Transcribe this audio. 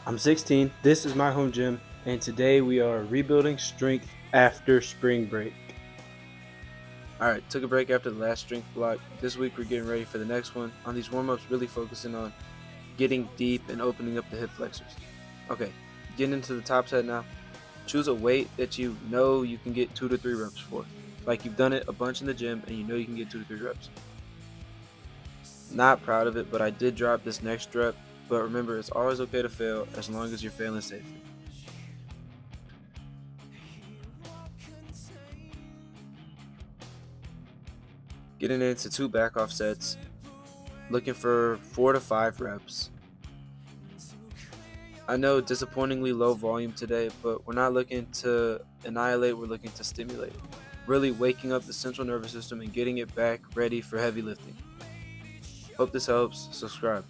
I'm 16, this is my home gym, and today we are rebuilding strength after spring break. Alright, took a break after the last strength block. This week we're getting ready for the next one. On these warm-ups, really focusing on getting deep and opening up the hip flexors. Okay, getting into the top set now. Choose a weight that you know you can get 2 to 3 reps for. Like you've done it a bunch in the gym and you know you can get 2 to 3 reps. Not proud of it, but I did drop this next rep. But remember, it's always okay to fail as long as you're failing safely. Getting into 2 back off sets, looking for 4 to 5 reps. I know disappointingly low volume today, but we're not looking to annihilate, we're looking to stimulate. Really waking up the central nervous system and getting it back ready for heavy lifting. Hope this helps. Subscribe.